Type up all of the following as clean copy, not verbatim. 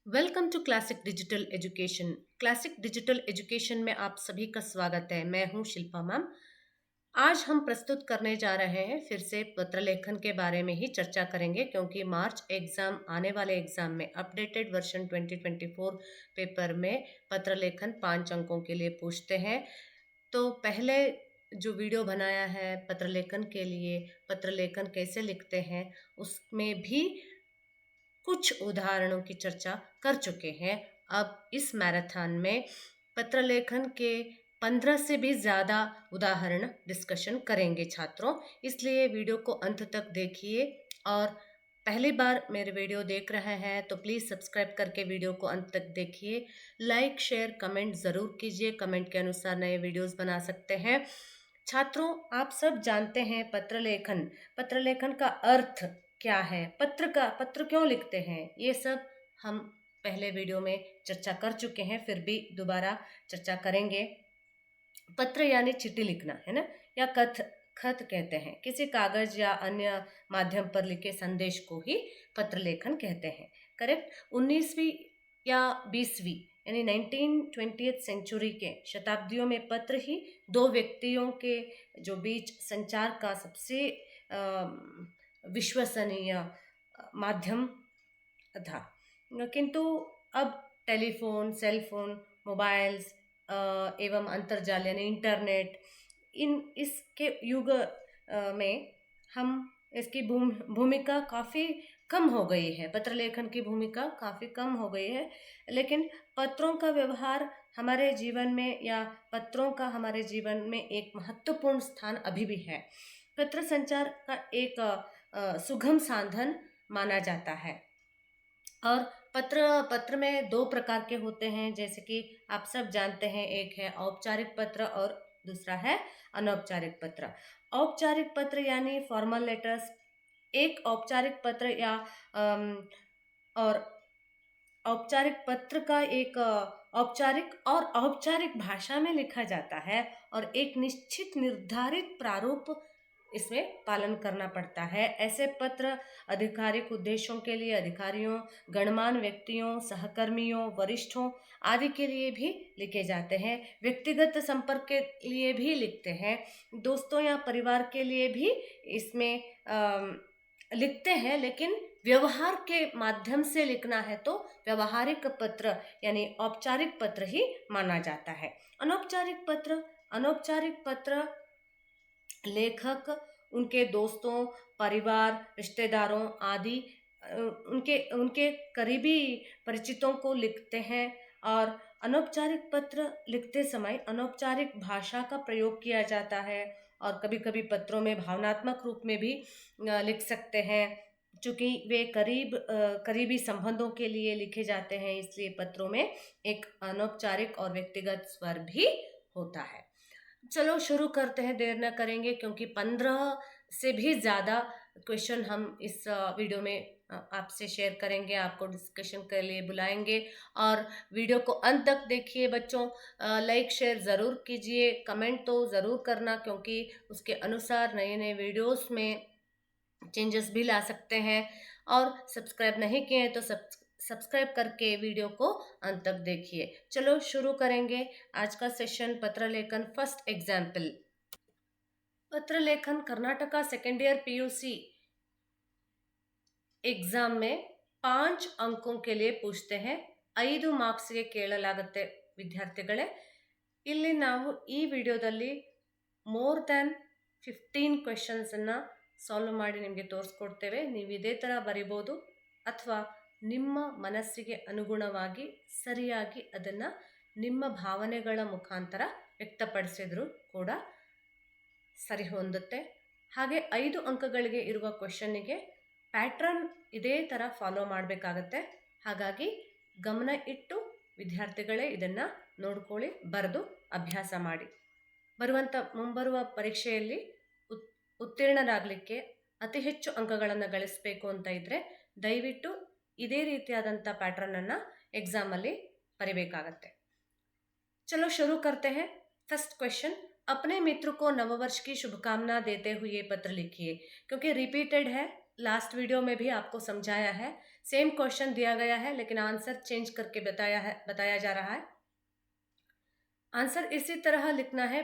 Welcome to classic digital education. Classic digital education में आप सभी का स्वागत है। मैं हूं शिल्पा मैम। आज हम प्रस्तुत करने जा रहे हैं, फिर से पत्र लेखन के बारे में ही चर्चा करेंगे, क्योंकि मार्च एग्जाम आने वाले एग्जाम में अपडेटेड वर्जन 2024 पेपर में पत्र लेखन 5 अंकों के लिए पूछते हैं। तो पहले जो वीडियो बनाया है पत्र लेखन के लिए, पत्र लेखन कैसे लिखते हैं, उसमें भी कुछ उदाहरणों की चर्चा कर चुके हैं। अब इस मैराथन में पत्र लेखन के 15 से भी ज़्यादा उदाहरण डिस्कशन करेंगे छात्रों, इसलिए वीडियो को अंत तक देखिए। और पहली बार मेरे वीडियो देख रहे हैं तो प्लीज़ सब्सक्राइब करके वीडियो को अंत तक देखिए। लाइक शेयर कमेंट ज़रूर कीजिए, कमेंट के अनुसार नए वीडियोस बना सकते हैं। छात्रों, आप सब जानते हैं पत्र लेखन का अर्थ क्या है, पत्र क्यों लिखते हैं, ये सब हम पहले वीडियो में चर्चा कर चुके हैं, फिर भी दोबारा चर्चा करेंगे। पत्र यानी चिट्ठी लिखना है ना, या खत कहते हैं। किसी कागज या अन्य माध्यम पर लिखे संदेश को ही पत्र लेखन कहते हैं। करेक्ट। 19वीं या 20वीं यानी 1920th सेंचुरी के शताब्दियों में पत्र ही दो व्यक्तियों के जो बीच संचार का सबसे विश्वसनीय माध्यम था। किंतु अब टेलीफोन, सेलफोन, मोबाइल्स एवं अंतर्जाल यानी इंटरनेट, इसके युग में हम इसकी भूमिका काफ़ी कम हो गई है। पत्र लेखन की भूमिका काफ़ी कम हो गई है, लेकिन पत्रों का व्यवहार हमारे जीवन में, या पत्रों का हमारे जीवन में एक महत्वपूर्ण स्थान अभी भी है। पत्र संचार का एक सुगम साधन माना जाता है। और पत्र में दो प्रकार के होते हैं, जैसे कि आप सब जानते हैं। एक है औपचारिक पत्र और दूसरा है अनौपचारिक पत्र। औपचारिक पत्र यानी फॉर्मल लेटर्स। एक औपचारिक पत्र या और औपचारिक पत्र का एक औपचारिक और औपचारिक भाषा में लिखा जाता है, और एक निश्चित निर्धारित प्रारूप इसमें पालन करना पड़ता है। ऐसे पत्र आधिकारिक उद्देश्यों के लिए अधिकारियों, गणमान्य व्यक्तियों, सहकर्मियों, वरिष्ठों आदि के लिए भी लिखे जाते हैं। व्यक्तिगत संपर्क के लिए भी लिखते हैं, दोस्तों या परिवार के लिए भी इसमें लिखते हैं। लेकिन व्यवहार के माध्यम से लिखना है तो व्यवहारिक पत्र यानी औपचारिक पत्र ही माना जाता है। अनौपचारिक पत्र लेखक उनके दोस्तों, परिवार, रिश्तेदारों आदि उनके उनके करीबी परिचितों को लिखते हैं। और अनौपचारिक पत्र लिखते समय अनौपचारिक भाषा का प्रयोग किया जाता है, और कभी कभी पत्रों में भावनात्मक रूप में भी लिख सकते हैं। चूँकि वे करीबी संबंधों के लिए लिखे जाते हैं, इसलिए पत्रों में एक अनौपचारिक और व्यक्तिगत स्वर भी होता है। चलो शुरू करते हैं, देर न करेंगे, क्योंकि 15 से भी ज़्यादा क्वेश्चन हम इस वीडियो में आपसे शेयर करेंगे, आपको डिस्कशन के लिए बुलाएंगे। और वीडियो को अंत तक देखिए बच्चों। लाइक शेयर ज़रूर कीजिए, कमेंट तो ज़रूर करना, क्योंकि उसके अनुसार नए नए वीडियोस में चेंजेस भी ला सकते हैं। और सब्सक्राइब नहीं किए हैं तो सब्सक्राइब करके वीडियो को अंत तक देखिए। चलो शुरू करेंगे आज का सेशन। पत्र लेखन फर्स्ट एग्जाम्पल। पत्र लेखन Karnataka second year PUC exam में 5 अंकों के लिए पूछते हैं। 5 ಮಾರ್ಕ್ಸ್ಗೆ ಕೇಳಲಾಗುತ್ತೆ ವಿದ್ಯಾರ್ಥಿಗಳೇ। ಇಲ್ಲಿ ನಾವು ಈ ವಿಡಿಯೋದಲ್ಲಿ ಮೋರ್ ದ್ಯಾನ್ 15 ಕ್ವೆಶ್ಚನ್ಸ್ ಅನ್ನ ಸಾಲ್ವ್ ಮಾಡಿ ನಿಮಗೆ ತೋರಿಸ್ಕೊಡ್ತೇವೆ। ನೀವು ಇದೇ ಥರ ಬರಿಬೋದು, ಅಥವಾ ನಿಮ್ಮ ಮನಸ್ಸಿಗೆ ಅನುಗುಣವಾಗಿ ಸರಿಯಾಗಿ ಅದನ್ನು ನಿಮ್ಮ ಭಾವನೆಗಳ ಮುಖಾಂತರ ವ್ಯಕ್ತಪಡಿಸಿದ್ರು ಕೂಡ ಸರಿ ಹೊಂದುತ್ತೆ। ಹಾಗೆ 5 ಅಂಕಗಳಿಗೆ ಇರುವ ಕ್ವೆಶ್ಚನ್ನಿಗೆ ಪ್ಯಾಟ್ರನ್ ಇದೇ ಥರ ಫಾಲೋ ಮಾಡಬೇಕಾಗತ್ತೆ। ಹಾಗಾಗಿ ಗಮನ ಇಟ್ಟು ವಿದ್ಯಾರ್ಥಿಗಳೇ ಇದನ್ನು ನೋಡ್ಕೊಳ್ಳಿ, ಬರೆದು ಅಭ್ಯಾಸ ಮಾಡಿ। ಮುಂಬರುವ ಪರೀಕ್ಷೆಯಲ್ಲಿ ಉತ್ತೀರ್ಣರಾಗಲಿಕ್ಕೆ ಅತಿ ಹೆಚ್ಚು ಅಂಕಗಳನ್ನು ಗಳಿಸಬೇಕು ಅಂತ ಇದ್ದರೆ ದಯವಿಟ್ಟು ಇದೇ ರೀತಿಯಾದಂಥ ಪ್ಯಾಟ್ರನನ್ನು ಎಕ್ಸಾಮಲ್ಲಿ ಬರಿಬೇಕಾಗತ್ತೆ। चलो शुरू करते हैं। फर्स्ट क्वेश्चन, अपने मित्र को नववर्ष की शुभकामना देते हुए पत्र लिखिए। क्योंकि रिपीटेड है लास्ट वीडियो में भी आपको समझाया है। सेम क्वेश्चन दिया गया है लेकिन आंसर चेंज करके बताया जा रहा है। आंसर इसी तरह लिखना है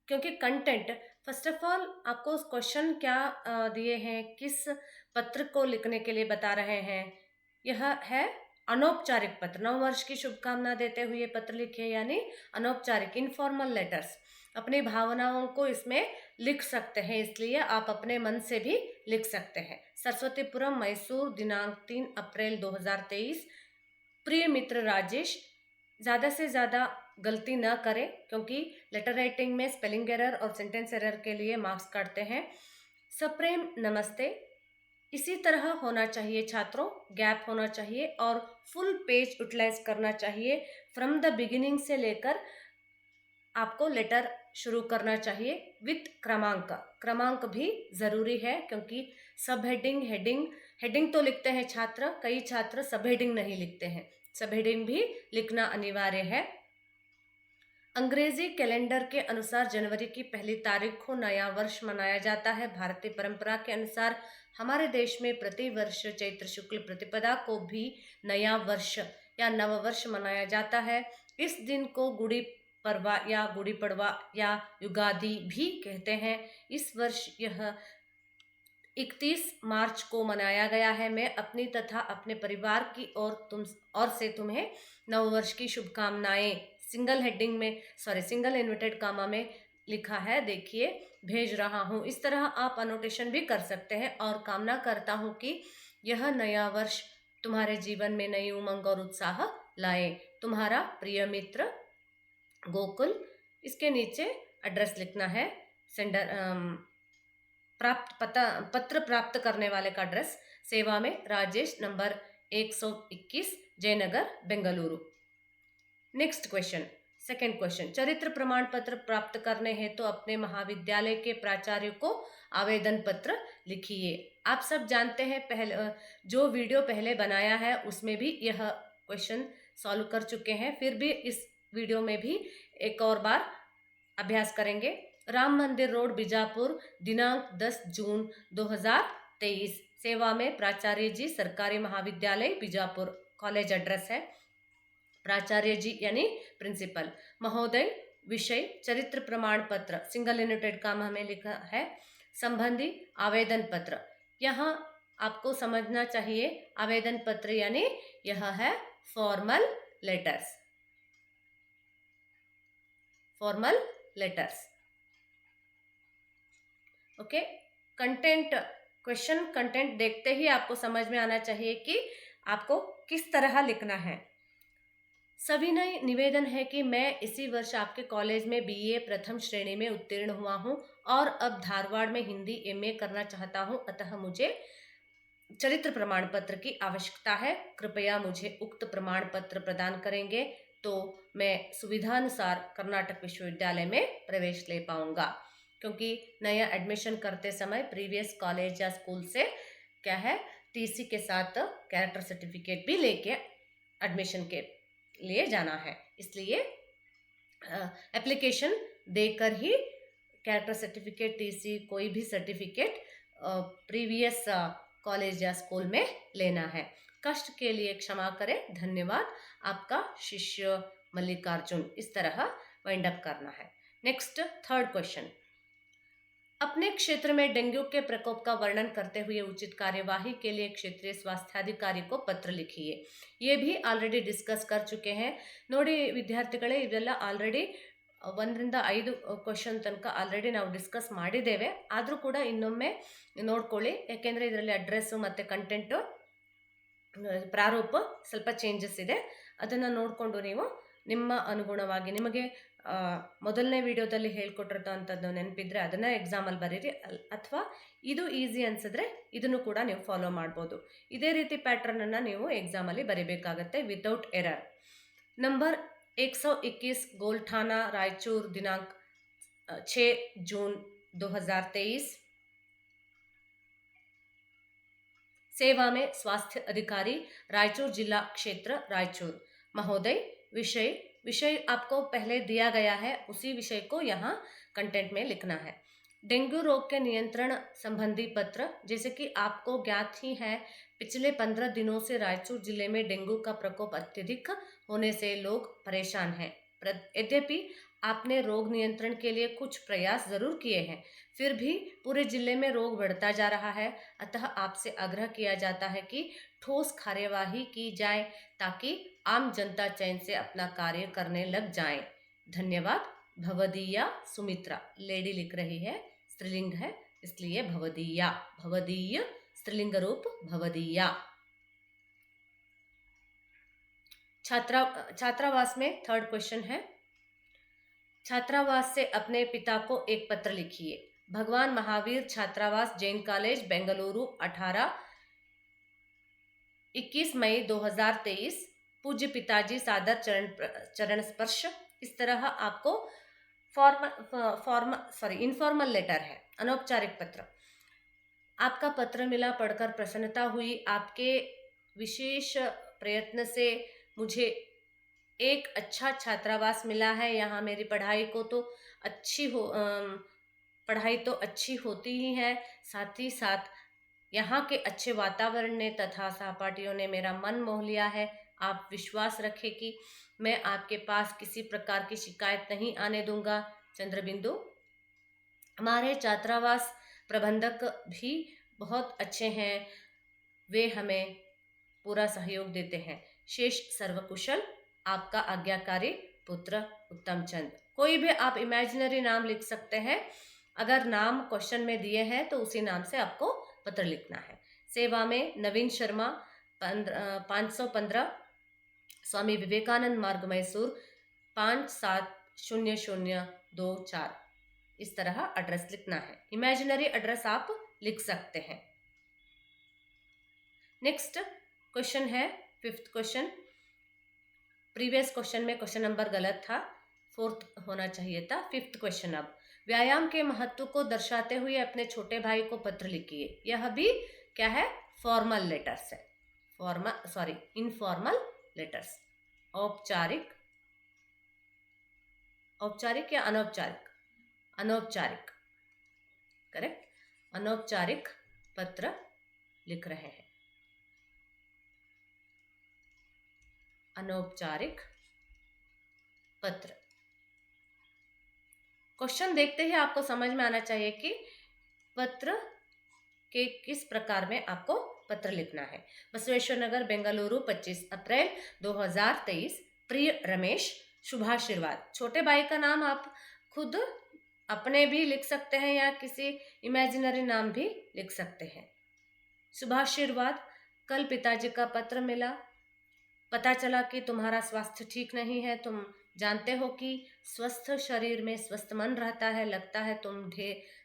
क्योंकि कंटेंट, फर्स्ट ऑफ ऑल आपको उस क्वेश्चन क्या दिए हैं, किस पत्र को लिखने के लिए बता रहे हैं। यह है अनौपचारिक पत्र। नव वर्ष की शुभकामना देते हुए पत्र लिखे, यानी अनौपचारिक, इनफॉर्मल लेटर्स। अपनी भावनाओं को इसमें लिख सकते हैं, इसलिए आप अपने मन से भी लिख सकते हैं। सरस्वतीपुरम, मैसूर, दिनांक 3 अप्रैल 2023। प्रिय मित्र राजेश, ज़्यादा से ज़्यादा गलती ना करें क्योंकि लेटर राइटिंग में स्पेलिंग एरर और सेंटेंस एरर के लिए मार्क्स काटते हैं। सप्रेम नमस्ते। इसी तरह होना चाहिए छात्रों, गैप होना चाहिए और फुल पेज यूटिलाइज करना चाहिए। फ्रॉम द बिगिनिंग से लेकर आपको लेटर शुरू करना चाहिए विथ क्रमांक। क्रमांक भी ज़रूरी है क्योंकि सब हेडिंग, हेडिंग तो लिखते हैं छात्र, कई छात्र सब हेडिंग नहीं लिखते हैं। सब हेडिंग भी लिखना अनिवार्य है। अंग्रेजी कैलेंडर के अनुसार जनवरी की 1 तारीख को नया वर्ष मनाया जाता है। भारतीय परंपरा के अनुसार हमारे देश में प्रति वर्ष चैत्र शुक्ल प्रतिपदा को भी नया वर्ष या नववर्ष मनाया जाता है। इस दिन को गुड़ी पड़वा या गुड़ी पड़वा या युगादि भी कहते हैं। इस वर्ष यह 31 मार्च को मनाया गया है। मैं अपनी तथा अपने परिवार की और से तुम्हें नववर्ष की शुभकामनाएं, सिंगल इन्वर्टेड कामा में लिखा है, देखिए, भेज रहा हूँ। इस तरह आप अनोटेशन भी कर सकते हैं। और कामना करता हूँ कि यह नया वर्ष तुम्हारे जीवन में नई उमंग और उत्साह लाए। तुम्हारा प्रिय मित्र गोकुल। इसके नीचे एड्रेस लिखना है, सेंडर पत्र प्राप्त करने वाले का एड्रेस। सेवा में Rajesh, number 121, Jaynagar, Bengaluru. Next question, second question. चरित्र प्रमाण पत्र प्राप्त करने हैं तो अपने महाविद्यालय के प्राचार्य को आवेदन पत्र लिखिए। आप सब जानते हैं, पहले जो वीडियो पहले बनाया है उसमें भी यह क्वेश्चन सॉल्व कर चुके हैं, फिर भी इस वीडियो में भी एक और बार अभ्यास करेंगे। राम मंदिर रोड, बीजापुर, दिनांक 10 जून 2023। सेवा में प्राचार्य जी, सरकारी महाविद्यालय बीजापुर, कॉलेज एड्रेस है। प्राचार्य जी यानी प्रिंसिपल। महोदय, विषय चरित्र प्रमाण पत्र, सिंगल इन्वर्टेड कामा में लिखा है, संबंधी आवेदन पत्र। यहाँ आपको समझना चाहिए आवेदन पत्र यानी यह है formal letters. Formal letters, okay. Content, question content देखते ही आपको समझ में आना चाहिए कि आपको किस तरह लिखना है। सविनय निवेदन है कि मैं इसी वर्ष आपके कॉलेज में बीए प्रथम श्रेणी में उत्तीर्ण हुआ हूं और अब धारवाड़ में हिंदी एमए करना चाहता हूं, अतः मुझे चरित्र प्रमाण पत्र की आवश्यकता है। कृपया मुझे उक्त प्रमाण पत्र प्रदान करेंगे तो मैं सुविधानुसार कर्नाटक विश्वविद्यालय में प्रवेश ले पाऊंगा। क्योंकि नया एडमिशन करते समय प्रीवियस कॉलेज या स्कूल से क्या है, टीसी के साथ कैरेक्टर सर्टिफिकेट भी लेके एडमिशन के लिए जाना है, इसलिए एप्लीकेशन देकर ही कैरेक्टर सर्टिफिकेट, टीसी, कोई भी सर्टिफिकेट प्रीवियस कॉलेज या स्कूल में लेना है। कष्ट के लिए क्षमा करें, धन्यवाद, आपका शिष्य मल्लिकार्जुन। इस तरह वाइंड अप करना है। Next, third question. अपने क्षेत्र में डेंगू के प्रकोप का वर्णन करते हुए उचित कार्यवाही के लिए क्षेत्रीय स्वास्थ्याधिकारी को पत्र लिखिए। ये भी ಆಲ್ರೆಡಿ ಡಿಸ್ಕಸ್ कर चुके हैं। ನೋಡಿ ವಿದ್ಯಾರ್ಥಿಗಳೇ, ಇವೆಲ್ಲ ಆಲ್ರೆಡಿ 1 ರಿಂದ 5 ಕ್ವೆಶ್ಚನ್ ತನಕ ಆಲ್ರೆಡಿ ನಾವು ಡಿಸ್ಕಸ್ ಮಾಡಿದ್ದೇವೆ. ಆದರೂ ಕೂಡ ಇನ್ನೊಮ್ಮೆ ನೋಡ್ಕೊಳ್ಳಿ, ಯಾಕೆಂದರೆ ಇದರಲ್ಲಿ ಅಡ್ರೆಸ್ ಮತ್ತು ಕಂಟೆಂಟ್ ಪ್ರಾರೂಪ ಸ್ವಲ್ಪ ಚೇಂಜಸ್ ಇದೆ. ಅದನ್ನು ನೋಡಿಕೊಂಡು ನೀವು ನಿಮ್ಮ ಅನುಗುಣವಾಗಿ ನಿಮಗೆ ಮೊದಲನೇ ವಿಡಿಯೋದಲ್ಲಿ ಹೇಳ್ಕೊಟ್ಟಿರೋಂಥದ್ದು ನೆನಪಿದ್ರೆ ಅದನ್ನು ಎಕ್ಸಾಮಲ್ಲಿ ಬರೀರಿ, ಅಥವಾ ಇದು ಈಸಿ ಅನಿಸಿದ್ರೆ ಇದನ್ನು ಕೂಡ ನೀವು ಫಾಲೋ ಮಾಡ್ಬೋದು. ಇದೇ ರೀತಿ ಪ್ಯಾಟ್ರನನ್ನು ನೀವು ಎಕ್ಸಾಮಲ್ಲಿ ಬರೀಬೇಕಾಗತ್ತೆ ವಿತೌಟ್ ಎರರ್. ನಂಬರ್ 121, गोलठाना, रायचूर, दिनांक 6 जून 2023। सेवा में स्वास्थ्य अधिकारी, रायचूर जिला क्षेत्र, रायचूर। महोदय, विषय आपको पहले दिया गया है, उसी विषय को यहाँ कंटेंट में लिखना है। डेंगू रोग के नियंत्रण संबंधी पत्र। जैसे कि आपको ज्ञात ही है, पिछले 15 दिनों से रायचूर जिले में डेंगू का प्रकोप अत्यधिक होने से लोग परेशान हैं। यद्यपि आपने रोग नियंत्रण के लिए कुछ प्रयास जरूर किए हैं, फिर भी पूरे जिले में रोग बढ़ता जा रहा है। अतः आपसे आग्रह किया जाता है कि ठोस कार्यवाही की जाए ताकि आम जनता चैन से अपना कार्य करने लग जाए। धन्यवाद। भवदीया सुमित्रा, लेडी लिख रही है, स्त्रीलिंग है इसलिए भवदीया। भवदीय स्त्रीलिंग रूप भवदीया। छात्रावास में थर्ड क्वेश्चन है, छात्रावास से अपने पिता को एक पत्र लिखिए। भगवान महावीर छात्रावास, जैन कॉलेज, बेंगलुरु, 21 मई 2023। पूज्य पिताजी, सादर चरण स्पर्श। इस तरह आपको इनफॉर्मल लेटर है, अनौपचारिक पत्र। आपका पत्र मिला, पढ़कर प्रसन्नता हुई। आपके विशेष प्रयत्न से मुझे एक अच्छा छात्रावास मिला है। यहाँ मेरी पढ़ाई तो अच्छी होती ही है, साथ ही साथ यहाँ के अच्छे वातावरण ने तथा सहपाठियों ने मेरा मन मोह लिया है। आप विश्वास रखें कि मैं आपके पास किसी प्रकार की शिकायत नहीं आने दूंगा। चंद्रबिंदु। हमारे छात्रावास प्रबंधक भी बहुत अच्छे हैं, वे हमें पूरा सहयोग देते हैं। शेष सर्वकुशल। आपका आज्ञाकारी पुत्र उत्तम चंद। कोई भी आप इमेजिनरी नाम लिख सकते हैं। अगर नाम क्वेश्चन में दिए हैं तो उसी नाम से आपको पत्र लिखना है। सेवा में नवीन शर्मा, 515 स्वामी विवेकानंद मार्ग, मैसूर, 570024। इस तरह एड्रेस लिखना है। इमेजिनरी एड्रेस आप लिख सकते हैं। नेक्स्ट क्वेश्चन है, फिफ्थ क्वेश्चन। प्रीवियस क्वेश्चन में क्वेश्चन नंबर गलत था, फोर्थ होना चाहिए था। फिफ्थ क्वेश्चन, अब व्यायाम के महत्व को दर्शाते हुए अपने छोटे भाई को पत्र लिखिए। यह भी क्या है, फॉर्मल लेटर्स है, इनफॉर्मल लेटर्स। औपचारिक या अनौपचारिक? अनौपचारिक, करेक्ट। अनौपचारिक पत्र लिख रहे हैं, अनौपचारिक पत्र। क्वेश्चन देखते ही आपको समझ में आना चाहिए कि पत्र के किस प्रकार में आपको पत्र लिखना है। बसवेश्वर नगर, बेंगलुरु, 25 अप्रैल 2023। प्रिय रमेश, शुभाशीर्वाद। छोटे भाई का नाम आप खुद अपने भी लिख सकते हैं या किसी इमेजिनरी नाम भी लिख सकते हैं। शुभाशीर्वाद। कल पिताजी का पत्र मिला, पता चला कि तुम्हारा स्वास्थ्य ठीक नहीं है। तुम जानते हो कि स्वस्थ शरीर में स्वस्थ मन रहता है। लगता है तुम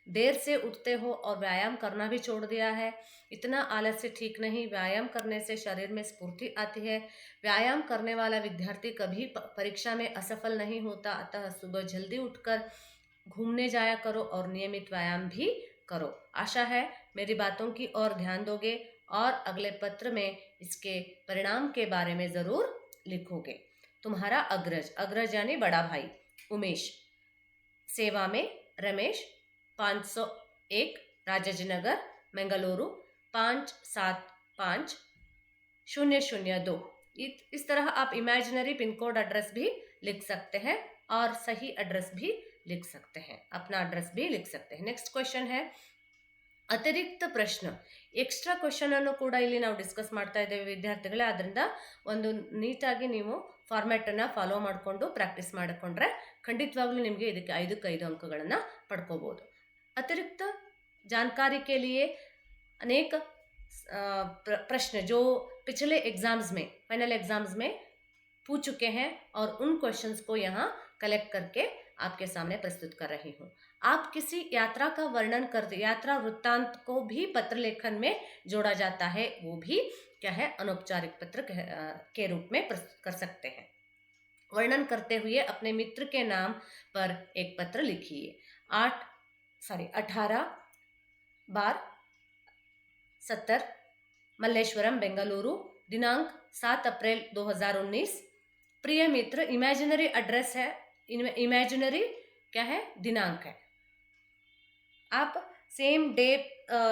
देर से उठते हो और व्यायाम करना भी छोड़ दिया है। इतना आलस्य ठीक नहीं, व्यायाम करने से शरीर में स्फूर्ति आती है। व्यायाम करने वाला विद्यार्थी कभी परीक्षा में असफल नहीं होता। अतः सुबह जल्दी उठकर घूमने जाया करो और नियमित व्यायाम भी करो। आशा है मेरी बातों की ओर ध्यान दोगे और अगले पत्र में इसके परिणाम के बारे में जरूर लिखोगे। तुम्हारा अग्रज यानी बड़ा भाई उमेश। सेवा में रमेश, 501 राजाजीनगर, बेंगलुरु, 575002। इस तरह आप इमेजिनरी पिन कोड एड्रेस भी लिख सकते हैं और सही एड्रेस भी लिख सकते हैं, अपना एड्रेस भी लिख सकते हैं। नेक्स्ट क्वेश्चन है, ಅತಿರಿಕ್ತ ಪ್ರಶ್ನೆ, ಎಕ್ಸ್ಟ್ರಾ ಕ್ವೆಶ್ಚನ್ ಅನ್ನು ಕೂಡ ಇಲ್ಲಿ ನಾವು ಡಿಸ್ಕಸ್ ಮಾಡ್ತಾ ಇದ್ದೇವೆ ವಿದ್ಯಾರ್ಥಿಗಳೇ. ಅದರಿಂದ ಒಂದು ನೀಟಾಗಿ ನೀವು ಫಾರ್ಮ್ಯಾಟ್ ಅನ್ನ ಫಾಲೋ ಮಾಡಿಕೊಂಡು ಪ್ರಾಕ್ಟೀಸ್ ಮಾಡಿಕೊಂಡ್ರೆ ಖಂಡಿತವಾಗ್ಲೂ ನಿಮಗೆ ಇದಕ್ಕೆ 5ಕ್ಕೆ 5 ಅಂಕಗಳನ್ನು ಪಡ್ಕೋಬಹುದು. अतिरिक्त जानकारी के लिए अनेक प्रश्न जो पिछले एग्जाम्स में, फाइनल एग्जाम्स में पूछ चुके हैं और उन क्वेश्चंस को यहाँ कलेक्ट करके आपके सामने प्रस्तुत कर रही हूँ. आप किसी यात्रा का वर्णन करते, यात्रा वृत्तांत को भी पत्र लेखन में जोड़ा जाता है, वो भी क्या है, अनौपचारिक पत्र के रूप में प्रस्तुत कर सकते हैं. वर्णन करते हुए अपने मित्र के नाम पर एक पत्र लिखिए. 18/70 मल्लेश्वरम, बेंगलुरु, दिनांक 7 अप्रैल 2019. प्रिय मित्र, इमेजिनरी एड्रेस है, इमेजिनरी क्या है, दिनांक है. आप सेम डे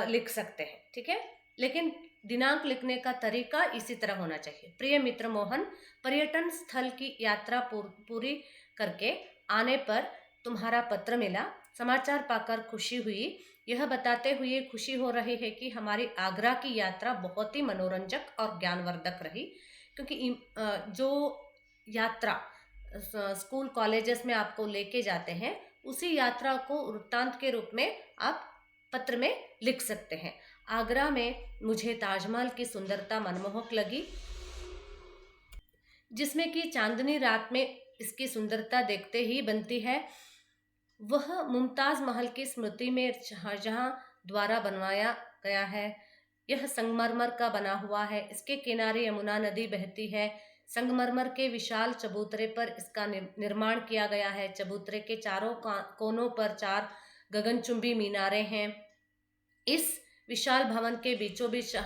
लिख सकते हैं, ठीक है, लेकिन दिनांक लिखने का तरीका इसी तरह होना चाहिए। प्रिय मित्र मोहन, पर्यटन स्थल की यात्रा पूरी करके आने पर तुम्हारा पत्र मिला। समाचार पाकर खुशी हुई। यह बताते हुए खुशी हो रही है कि हमारी आगरा की यात्रा बहुत ही मनोरंजक और ज्ञानवर्धक रही, क्योंकि जो यात्रा स्कूल कॉलेजेस में आपको लेके जाते हैं, उसी यात्रा को वृत्तांत के रूप में आप पत्र में लिख सकते हैं। आगरा में मुझे ताजमहल की सुंदरता मनमोहक लगी, जिसमें कि चांदनी रात में इसकी सुंदरता देखते ही बनती है। वह मुमताज महल की स्मृति में शाहजहां द्वारा बनवाया गया है। यह संगमरमर का बना हुआ है। इसके किनारे यमुना नदी बहती है। संगमरमर के विशाल चबूतरे पर इसका निर्माण किया गया है। चबूतरे के चारों कोनों पर 4 गगनचुंबी मीनारें हैं। इस विशाल भवन के बीचों बीच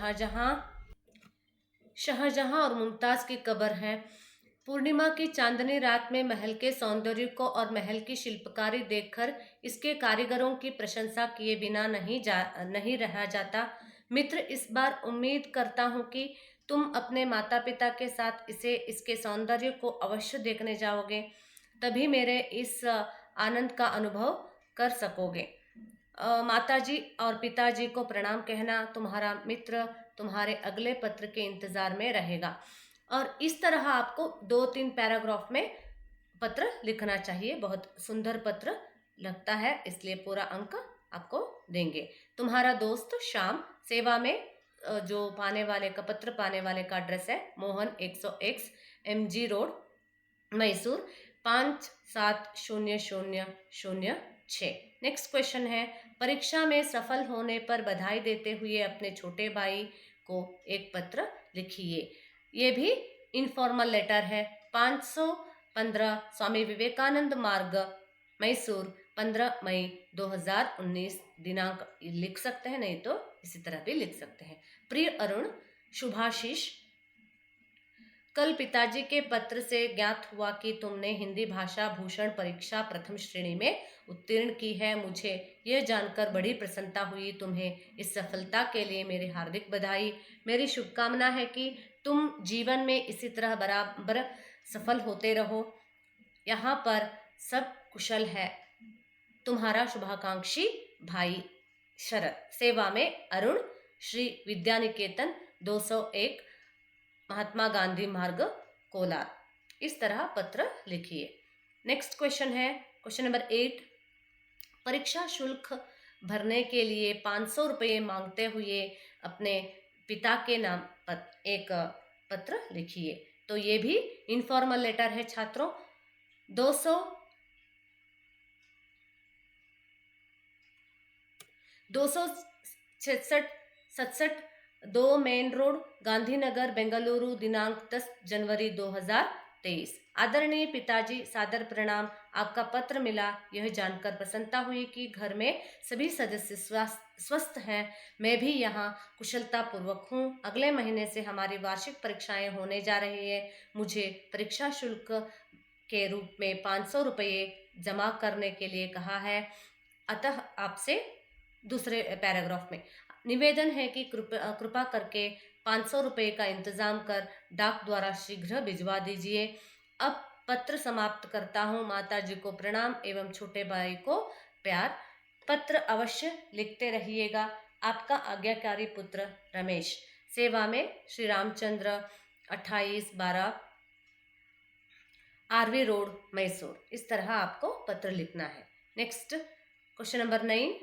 शाहजहां और मुमताज की कब्र है। पूर्णिमा की चांदनी रात में महल के सौंदर्य को और महल की शिल्पकारी देखकर इसके कारीगरों की प्रशंसा किए बिना नहीं रहा जाता। मित्र, इस बार उम्मीद करता हूँ कि तुम अपने माता पिता के साथ इसके सौंदर्य को अवश्य देखने जाओगे, तभी मेरे इस आनंद का अनुभव कर सकोगे। माताजी और पिताजी को प्रणाम कहना। तुम्हारा मित्र तुम्हारे अगले पत्र के इंतजार में रहेगा। और इस तरह आपको 2-3 पैराग्राफ में पत्र लिखना चाहिए। बहुत सुंदर पत्र लगता है, इसलिए पूरा अंक आपको देंगे। तुम्हारा दोस्त श्याम, सेवा में। जो पाने वाले का पत्र पाने वाले का एड्रेस है Mohan 101 MG road, Mysore 570006। Next question है, परीक्षा में सफल होने पर बधाई देते हुए अपने छोटे भाई को एक पत्र लिखिए। ये भी इनफॉर्मल लेटर है। 515 स्वामी विवेकानंद मार्ग, मैसूर, 15 मई 2019 दिनांक लिख सकते हैं, नहीं तो इसी तरह भी लिख सकते हैं। प्रिय अरुण, शुभाशीष, कल पिताजी के पत्र से ज्ञात हुआ कि तुमने हिंदी भाषा भूषण परीक्षा प्रथम श्रेणी में उत्तीर्ण की है। मुझे यह जानकर बड़ी प्रसन्नता हुई। तुम्हें इस सफलता के लिए मेरी हार्दिक बधाई। मेरी शुभकामना है कि तुम जीवन में इसी तरह बराबर सफल होते रहो। यहाँ पर सब कुशल है। तुम्हारा शुभाकांक्षी भाई शरद। सेवा में अरुण, श्री विद्यानिकेतन 201 महात्मा गांधी मार्ग, कोलार। इस तरह पत्र लिखिए। नेक्स्ट क्वेश्चन है क्वेश्चन नंबर 8। परीक्षा शुल्क भरने के लिए 500 रुपये मांगते हुए अपने पिता के नाम पर एक पत्र लिखिए। तो ये भी इनफॉर्मल लेटर है छात्रों। 267 2 मेन रोड, गांधीनगर, बेंगलुरु, दिनांक 10 जनवरी 2023। आदरणीय पिताजी, सादर प्रणाम। आपका पत्र मिला, यह जानकर प्रसन्नता हुई कि घर में सभी सदस्य स्वस्थ हैं। मैं भी यहाँ कुशलता पूर्वक हूँ। अगले महीने से हमारी वार्षिक परीक्षाएं होने जा रही है। मुझे परीक्षा शुल्क के रूप में 500 रुपये जमा करने के लिए कहा है। अतः आपसे दूसरे पैराग्राफ में निवेदन है कि कृपा करके 500 रुपये का इंतजाम कर डाक द्वारा शीघ्र भिजवा दीजिए। अब पत्र समाप्त करता हूँ। माता जी को प्रणाम एवं छोटे भाई को प्यार। पत्र अवश्य लिखते रहिएगा। आपका आज्ञाकारी पुत्र रमेश। सेवा में श्री रामचंद्र, 2812 आरवी रोड, मैसूर। इस तरह आपको पत्र लिखना है। Next question number 9।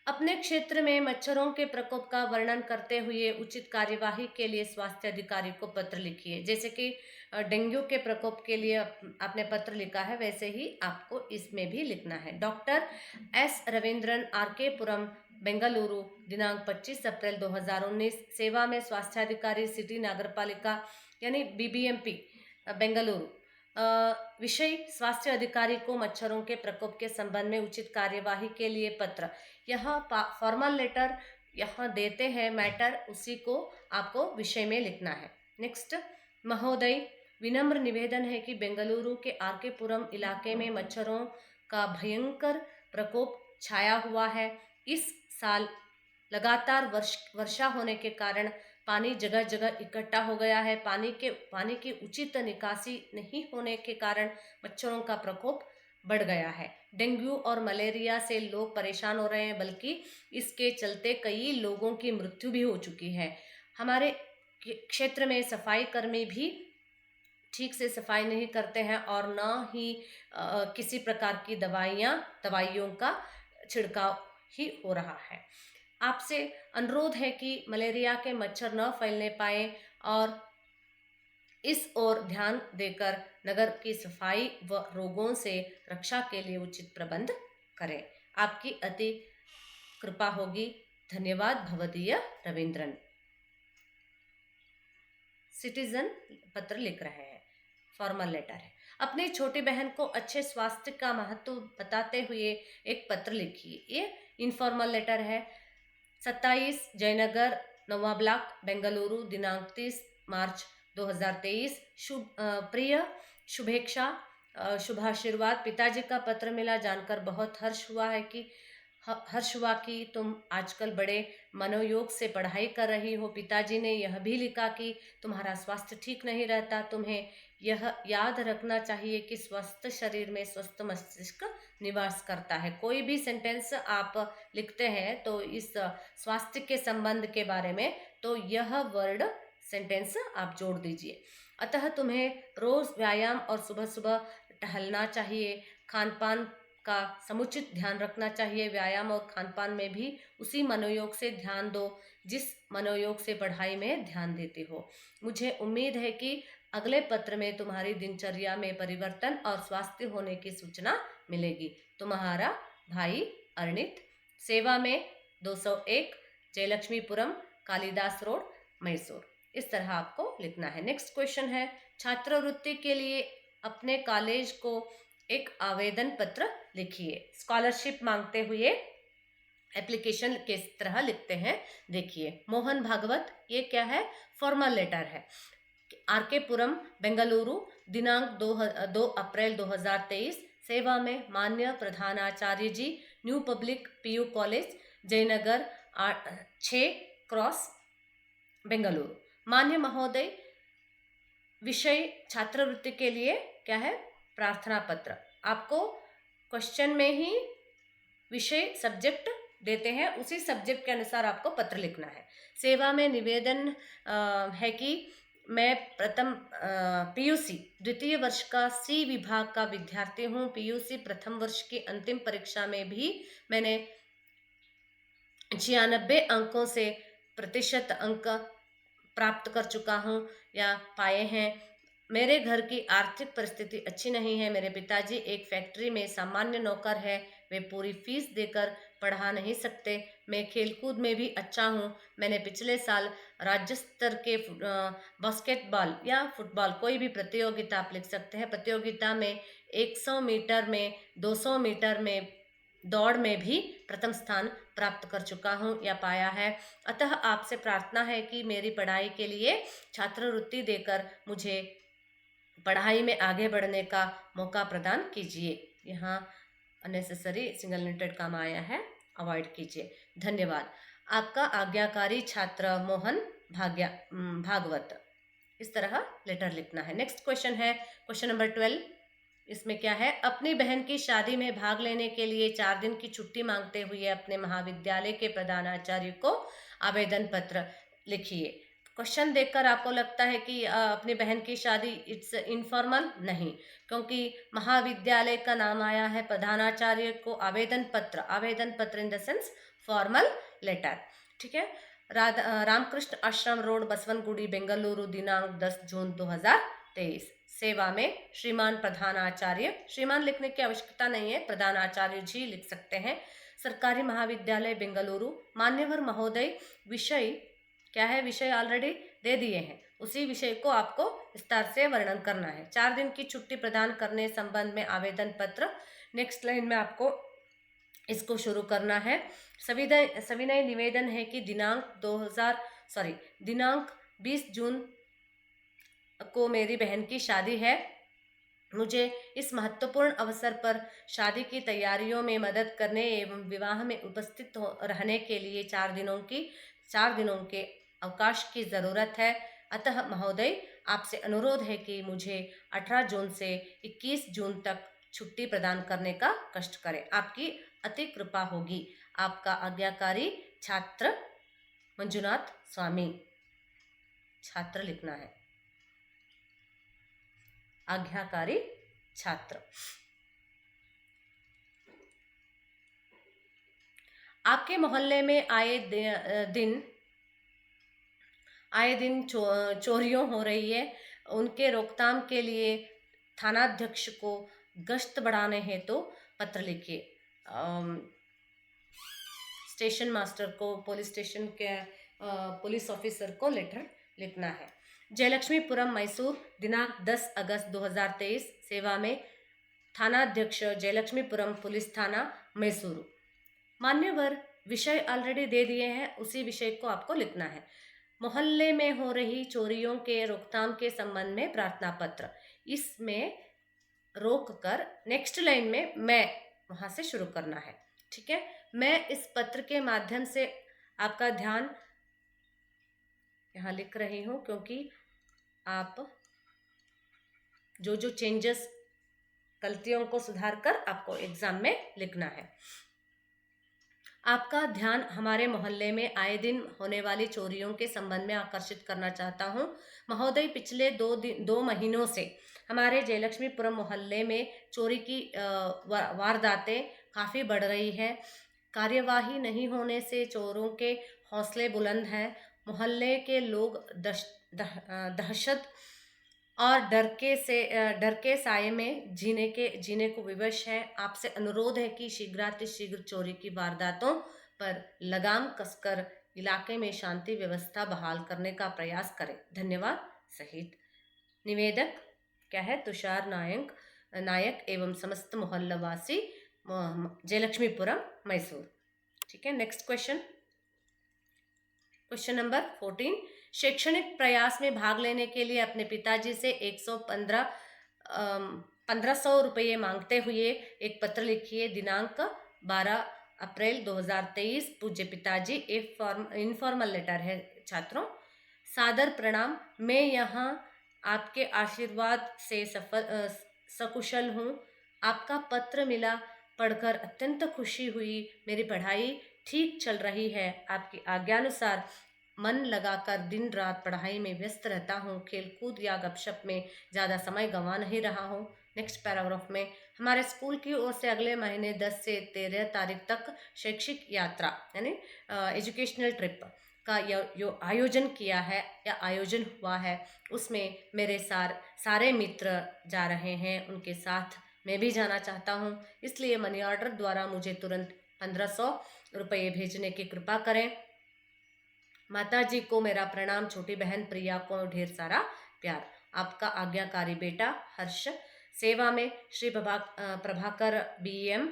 अपने क्षेत्र में मच्छरों के प्रकोप का वर्णन करते हुए उचित कार्यवाही के लिए स्वास्थ्य अधिकारी को पत्र लिखिए। जैसे कि डेंगू के प्रकोप के लिए आपने पत्र लिखा है, वैसे ही आपको इसमें भी लिखना है। डॉक्टर एस रविंद्रन, RK पुरम, बेंगलुरु, दिनांक 25 अप्रैल 2019। सेवा में स्वास्थ्य अधिकारी, सिटी नगरपालिका यानी BBMP बेंगलुरु। विषय, स्वास्थ्य अधिकारी को मच्छरों के प्रकोप के संबंध में उचित कार्यवाही के लिए पत्र। यह फॉर्मल लेटर यहाँ देते हैं, मैटर उसी को आपको विषय में लिखना है। नेक्स्ट, महोदय, विनम्र निवेदन है कि बेंगलुरु के RK पुरम इलाके में मच्छरों का भयंकर प्रकोप छाया हुआ है। इस साल लगातार वर्षा होने के कारण पानी जगह जगह इकट्ठा हो गया है। पानी की उचित निकासी नहीं होने के कारण मच्छरों का प्रकोप बढ़ गया है। डेंगू और मलेरिया से लोग परेशान हो रहे हैं, बल्कि इसके चलते कई लोगों की मृत्यु भी हो चुकी है। हमारे क्षेत्र में सफाई कर्मी भी ठीक से सफाई नहीं करते हैं और न ही किसी प्रकार की दवाइयों का छिड़काव ही हो रहा है। आपसे अनुरोध है कि मलेरिया के मच्छर न फैलने पाए और इस ओर ध्यान देकर नगर की सफाई व रोगों से रक्षा के लिए उचित प्रबंध करें। आपकी अति कृपा होगी। धन्यवाद। भवदीय रविंद्रन। सिटीजन पत्र लिख रहे हैं, फॉर्मल लेटर है। अपनी छोटी बहन को अच्छे स्वास्थ्य का महत्व बताते हुए एक पत्र लिखिए। ये इनफॉर्मल लेटर है। 27 जयनगर, नवा ब्लॉक, बेंगलुरु, दिनांक 30 मार्च 2023। प्रिय शुभेच्छा, शुभाशीर्वाद। पिताजी का पत्र मिला, जानकर बहुत हर्ष हुआ कि तुम आजकल बड़े मनोयोग से पढ़ाई कर रही हो। पिताजी ने यह भी लिखा कि तुम्हारा स्वास्थ्य ठीक नहीं रहता। तुम्हें यह याद रखना चाहिए कि स्वस्थ शरीर में स्वस्थ मस्तिष्क निवास करता है। कोई भी सेंटेंस आप लिखते हैं तो इस स्वास्थ्य के संबंध के बारे में, तो यह वर्ड सेंटेंस आप जोड़ दीजिए। अतः तुम्हें रोज व्यायाम और सुबह सुबह टहलना चाहिए। खान पान का समुचित ध्यान रखना चाहिए। व्यायाम और खानपान में भी उसी मनोयोग से ध्यान दो जिस मनोयोग से पढ़ाई में ध्यान देते हो। मुझे उम्मीद है कि अगले पत्र में तुम्हारी दिनचर्या में परिवर्तन और स्वास्थ्य होने की सूचना मिलेगी। तुम्हारा भाई अर्णित, सेवा में 201 जयलक्ष्मीपुरम, कालिदास रोड, मैसूर। इस तरह आपको लिखना है। नेक्स्ट क्वेश्चन है, छात्रवृत्ति के लिए अपने कॉलेज को एक आवेदन पत्र लिखिए। स्कॉलरशिप मांगते हुए एप्लीकेशन किस तरह लिखते हैं देखिए। मोहन भागवत, ये क्या है? फॉर्मल लेटर है। आरके पुरम, बेंगलुरु, दिनांक 2 अप्रैल 2023। सेवा में मान्य प्रधानाचार्य जी, new public PU college, Jayanagar 6 Bengaluru. मान्य महोदय, विषय छात्रवृत्ति के लिए क्या है? प्रार्थना पत्र। आपको क्वेश्चन में ही विषय सब्जेक्ट देते हैं, उसी सब्जेक्ट के अनुसार आपको पत्र लिखना है। सेवा में निवेदन है कि मैं प्रथम पीयूसी द्वितीय वर्ष का सी विभाग का विद्यार्थी हूँ। पीयूसी प्रथम वर्ष की अंतिम परीक्षा में भी मैंने 96 अंकों से प्रतिशत अंक प्राप्त कर चुका हूँ या पाए हैं। मेरे घर की आर्थिक परिस्थिति अच्छी नहीं है। मेरे पिताजी एक फैक्ट्री में सामान्य नौकर है। वे पूरी फीस देकर पढ़ा नहीं सकते। मैं खेलकूद में भी अच्छा हूँ। मैंने पिछले साल राज्य स्तर के बास्केटबॉल या फुटबॉल, कोई भी प्रतियोगिता आप लिख सकते हैं, प्रतियोगिता में 100 मीटर में, 200 मीटर में दौड़ में भी प्रथम स्थान प्राप्त कर चुका हूँ या पाया है। अतः आपसे प्रार्थना है कि मेरी पढ़ाई के लिए छात्रवृत्ति देकर मुझे पढ़ाई में आगे बढ़ने का मौका प्रदान कीजिए। यहाँ अननेसेसरी सिंगल नीटेड काम आया है, अवॉइड कीजिए। धन्यवाद। आपका आज्ञाकारी छात्र मोहन भागवत। इस तरह लेटर लिखना है। नेक्स्ट क्वेश्चन है क्वेश्चन नंबर 12। इसमें क्या है? अपनी बहन की शादी में भाग लेने के लिए 4 दिन की छुट्टी मांगते हुए अपने महाविद्यालय के प्रधानाचार्य को आवेदन पत्र लिखिए। क्वेश्चन देखकर आपको लगता है कि अपनी बहन की शादी इट्स इनफॉर्मल? नहीं, क्योंकि महाविद्यालय का नाम आया है। प्रधानाचार्य को आवेदन पत्र in the sense formal letter. ठीक है। रामकृष्ण आश्रम रोड, बसवनगुड़ी, बेंगलुरु, दिनांक 10 जून 2023। सेवा में श्रीमान प्रधानाचार्य, श्रीमान लिखने की आवश्यकता नहीं है, प्रधानाचार्य जी लिख सकते हैं। सरकारी महाविद्यालय बेंगलुरु। मान्यवर महोदय, विषय क्या है? विषय ऑलरेडी दे दिए हैं, उसी विषय को आपको विस्तार से वर्णन करना है। 4 दिन की छुट्टी प्रदान करने संबंध में आवेदन पत्र। नेक्स्ट लाइन में आपको इसको शुरू करना है। सविनय निवेदन है कि दिनांक 20 जून को मेरी बहन की शादी है। मुझे इस महत्वपूर्ण अवसर पर शादी की तैयारियों में मदद करने एवं विवाह में उपस्थित रहने के लिए 4 दिनों के अवकाश की ज़रूरत है। अतः महोदय, आपसे अनुरोध है कि मुझे 18 जून से 21 जून तक छुट्टी प्रदान करने का कष्ट करें। आपकी अति कृपा होगी। आपका आज्ञाकारी छात्र मंजुनाथ स्वामी। छात्र लिखना है, आज्ञाकारी छात्र। आपके मोहल्ले में आए दिन चोरियों हो रही है। उनके रोकथाम के लिए थानाध्यक्ष को गश्त बढ़ाने हेतु पत्र लिखिए। स्टेशन मास्टर को, पुलिस स्टेशन के पुलिस ऑफिसर को लेटर लिखना है। जयलक्ष्मीपुरम मैसूर, दिनांक 10 अगस्त 2023। सेवा में थानाध्यक्ष, जयलक्ष्मीपुरम पुलिस थाना, मैसूरू। मान्यवर, विषय ऑलरेडी दे दिए हैं, उसी विषय को आपको लिखना है। मोहल्ले में हो रही चोरियों के रोकथाम के संबंध में प्रार्थना पत्र। इसमें रोक कर नेक्स्ट लाइन में मैं वहां से शुरू करना है। ठीक है, मैं इस पत्र के माध्यम से आपका ध्यान यहाँ लिख रही हूँ, क्योंकि आप जो जो चेंजेस, गलतियों को सुधार कर आपको एग्जाम में लिखना है। आपका ध्यान हमारे मोहल्ले में आए दिन होने वाली चोरियों के संबंध में आकर्षित करना चाहता हूं। महोदय, पिछले 2 महीनों से हमारे जयलक्ष्मीपुरम मोहल्ले में चोरी की वारदातें काफ़ी बढ़ रही है। कार्यवाही नहीं होने से चोरों के हौसले बुलंद हैं। मोहल्ले के लोग दहशत और डर के साये में जीने को विवश है। आपसे अनुरोध है कि शीघ्रातिशीघ्र चोरी की वारदातों पर लगाम कसकर इलाके में शांति व्यवस्था बहाल करने का प्रयास करें। धन्यवाद सहित निवेदक क्या है, तुषार नायक एवं समस्त मोहल्लावासी, जयलक्ष्मीपुरम, मैसूर। ठीक है, नेक्स्ट क्वेश्चन नंबर 14। शैक्षणिक प्रयास में भाग लेने के लिए अपने पिताजी से 1500 रुपये मांगते हुए एक पत्र लिखिए। दिनांक 12 अप्रैल 2023। पूज्य पिताजी, इनफॉर्मल लेटर है छात्रों। सादर प्रणाम। मैं यहाँ आपके आशीर्वाद से सकुशल हूँ। आपका पत्र मिला, पढ़कर अत्यंत खुशी हुई। मेरी पढ़ाई ठीक चल रही है। आपकी आज्ञानुसार मन लगाकर दिन रात पढ़ाई में व्यस्त रहता हूँ। खेलकूद या गपशप में ज़्यादा समय गंवा नहीं रहा हूँ। नेक्स्ट पैराग्राफ में हमारे स्कूल की ओर से अगले महीने 10 से 13 तारीख तक शैक्षिक यात्रा यानी एजुकेशनल ट्रिप का यो आयोजन किया है या आयोजन हुआ है। उसमें मेरे सारे मित्र जा रहे हैं, उनके साथ मैं भी जाना चाहता हूँ। इसलिए मनी ऑर्डर द्वारा मुझे तुरंत 1500 रुपये भेजने की कृपा करें। माताजी को मेरा प्रणाम। छोटी बहन प्रिया को ढेर सारा प्यार। आपका आज्ञाकारी बेटा हर्ष। सेवा में श्री प्रभाकर BM।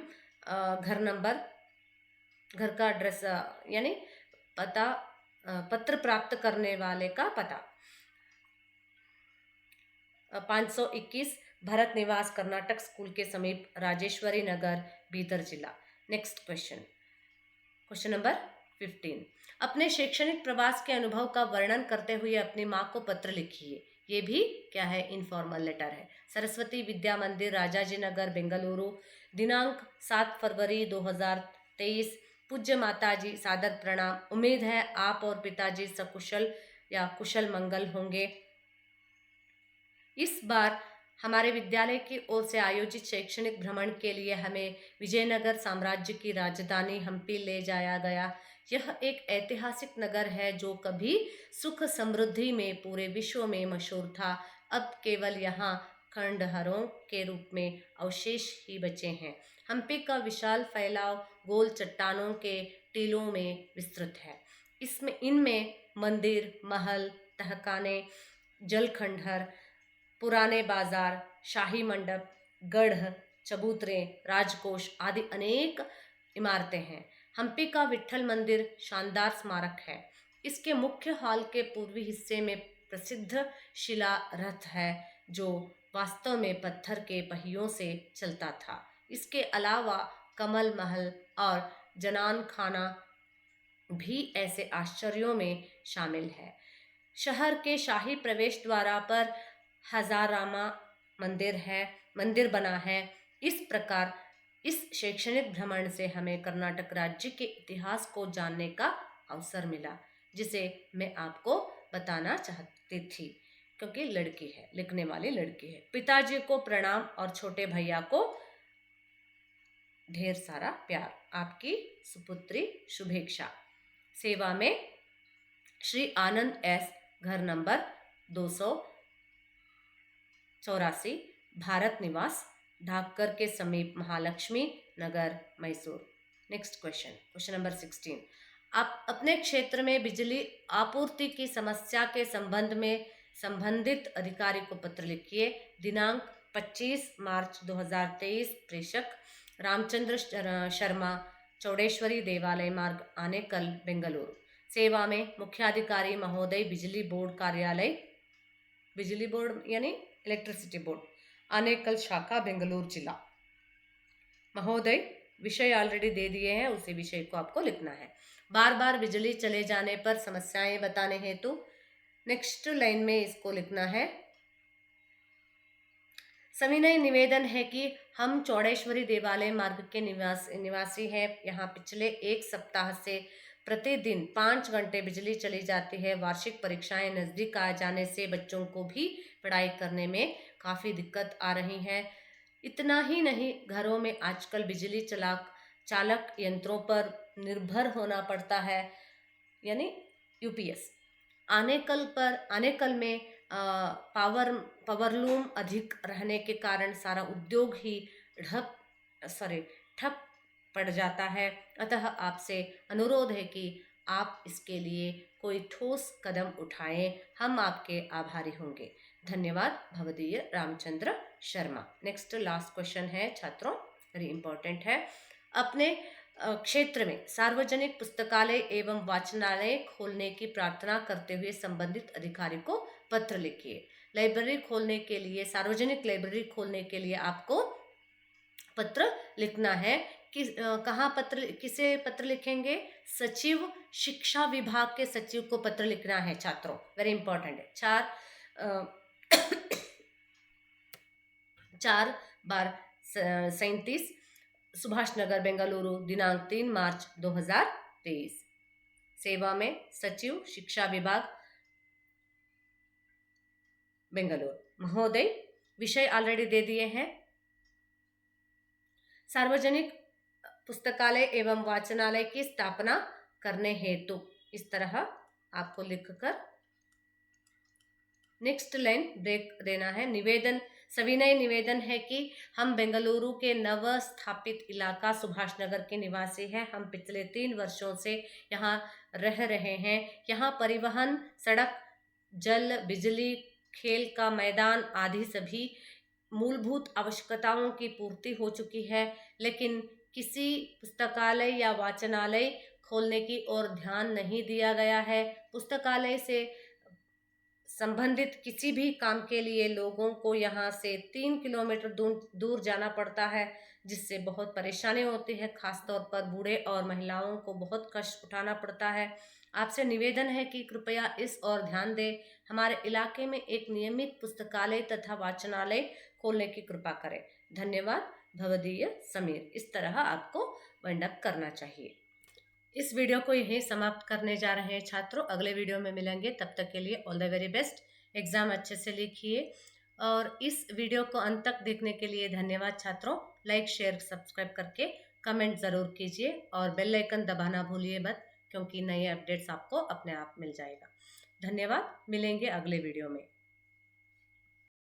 घर का एड्रेस यानी पता, पत्र प्राप्त करने वाले का पता 521 भरत निवास, कर्नाटक स्कूल के समीप, राजेश्वरी नगर, बीदर जिला। Next question number 15। अपने शैक्षणिक प्रवास के अनुभव का वर्णन करते हुए अपनी माँ को पत्र लिखिए। ये भी क्या है, इनफॉर्मल लेटर है। सरस्वती विद्या मंदिर, राजाजी नगर, बेंगलुरु। दिनांक 7 फरवरी 2023। पूज्य माताजी, सादर प्रणाम। उम्मीद है आप और पिताजी सकुशल या कुशल मंगल होंगे। इस बार हमारे विद्यालय की ओर से आयोजित शैक्षणिक भ्रमण के लिए हमें विजयनगर साम्राज्य की राजधानी हम्पी ले जाया गया। यह एक ऐतिहासिक नगर है जो कभी सुख समृद्धि में पूरे विश्व में मशहूर था। अब केवल यहाँ खंडहरों के रूप में अवशेष ही बचे हैं। हम्पी का विशाल फैलाव गोल चट्टानों के टीलों में विस्तृत है। इनमें मंदिर, महल, तहखाने, जलखंडहर, पुराने बाजार, शाही मंडप, गढ़, चबूतरे, राजकोष आदि अनेक इमारतें हैं। हम्पी का विट्ठल मंदिर शानदार स्मारक है। इसके मुख्य हॉल के पूर्वी हिस्से में प्रसिद्ध शिला रथ है जो वास्तव में पत्थर के पहियों से चलता था। इसके अलावा कमल महल और जनान खाना भी ऐसे आश्चर्यों में शामिल है। शहर के शाही प्रवेश द्वार पर हजारामा मंदिर बना है। इस प्रकार इस शैक्षणिक भ्रमण से हमें कर्नाटक राज्य के इतिहास को जानने का अवसर मिला, जिसे मैं आपको बताना चाहती थी, क्योंकि लड़की है, लिखने वाली लड़की है। पिताजी को प्रणाम और छोटे भैया को ढेर सारा प्यार। आपकी सुपुत्री शुभेच्छा। सेवा में श्री आनंद एस, घर नंबर 284, भारत निवास, ढाकर के समीप, Mahalakshmi Nagar, Mysore. Next question number 16। आप अपने क्षेत्र में बिजली आपूर्ति की समस्या के संबंध में संबंधित अधिकारी को पत्र लिखिए। दिनांक 25 मार्च 2023, प्रेषक रामचंद्र शर्मा, चौड़ेश्वरी देवालय मार्ग, आनेकल, बेंगलुरु। सेवा में मुख्याधिकारी महोदय, बिजली बोर्ड कार्यालय, बिजली बोर्ड यानी इलेक्ट्रिसिटी बोर्ड, आनेकल शाखा, बेंगलुरु जिला। महोदय, विषय ऑलरेडी दे दिए हैं, उसी विषय को आपको लिखना है। बार बार बिजली चले जाने पर समस्याएं बताने हेतु नेक्स्ट लाइन में इसको लिखना है। सविनय निवेदन है कि हम चौड़ेश्वरी देवालय मार्ग के निवासी हैं। यहाँ पिछले 1 सप्ताह से प्रतिदिन 5 घंटे बिजली चली जाती है। वार्षिक परीक्षाएं नज़दीक आ जाने से बच्चों को भी पढ़ाई करने में काफ़ी दिक्कत आ रही है। इतना ही नहीं, घरों में आजकल बिजली चालक यंत्रों पर निर्भर होना पड़ता है, यानी यूपीएस। आनेकल में पावरलूम अधिक रहने के कारण सारा उद्योग ही ठप पड़ जाता है। अतः आपसे अनुरोध है कि आप इसके लिए कोई ठोस कदम उठाएं। हम आपके आभारी होंगे। धन्यवाद। भवदीय Ramchandra Sharma. Next last question है छात्रों, वेरी इंपॉर्टेंट है। अपने क्षेत्र में सार्वजनिक पुस्तकालय एवं वाचनालय खोलने की प्रार्थना करते हुए संबंधित अधिकारी को पत्र लिखिए। लाइब्रेरी खोलने के लिए, सार्वजनिक लाइब्रेरी खोलने के लिए आपको पत्र लिखना है। किसे पत्र लिखेंगे? सचिव, शिक्षा विभाग के सचिव को पत्र लिखना है छात्रों, वेरी इंपॉर्टेंट है। 4/37, सुभाष नगर, बेंगलुरु, दिनांक 3 मार्च 2023। सेवा में सचिव, शिक्षा विभाग, बेंगलुरु। महोदय, विषय ऑलरेडी दे दिए हैं। सार्वजनिक पुस्तकालय एवं वाचनालय की स्थापना करने हेतु इस तरह आपको लिखकर नेक्स्ट लाइन ब्रेक देना है। निवेदन, सविनय निवेदन है कि हम बेंगलुरु के नव स्थापित इलाका सुभाष नगर के निवासी हैं। हम पिछले 3 वर्षों से यहाँ रह रहे हैं। यहाँ परिवहन, सड़क, जल, बिजली, खेल का मैदान आदि सभी मूलभूत आवश्यकताओं की पूर्ति हो चुकी है, लेकिन किसी पुस्तकालय या वाचनालय खोलने की ओर ध्यान नहीं दिया गया है। पुस्तकालय से संबंधित किसी भी काम के लिए लोगों को यहाँ से 3 किलोमीटर दूर जाना पड़ता है, जिससे बहुत परेशानी होती है। खासतौर पर बूढ़े और महिलाओं को बहुत कष्ट उठाना पड़ता है। आपसे निवेदन है कि कृपया इस ओर ध्यान दें। हमारे इलाके में एक नियमित पुस्तकालय तथा वाचनालय खोलने की कृपा करें। धन्यवाद। भवदीय समीर। इस तरह आपको वाइंड अप करना चाहिए। इस वीडियो को यहीं समाप्त करने जा रहे हैं छात्रों। अगले वीडियो में मिलेंगे, तब तक के लिए all the very best. Exam अच्छे से लिखिए और इस वीडियो को अंत तक देखने के लिए धन्यवाद छात्रों। लाइक, शेयर, सब्सक्राइब करके कमेंट ज़रूर कीजिए और बेल आइकन दबाना भूलिए मत, क्योंकि नए अपडेट्स आपको अपने आप मिल जाएगा। धन्यवाद। मिलेंगे अगले वीडियो में।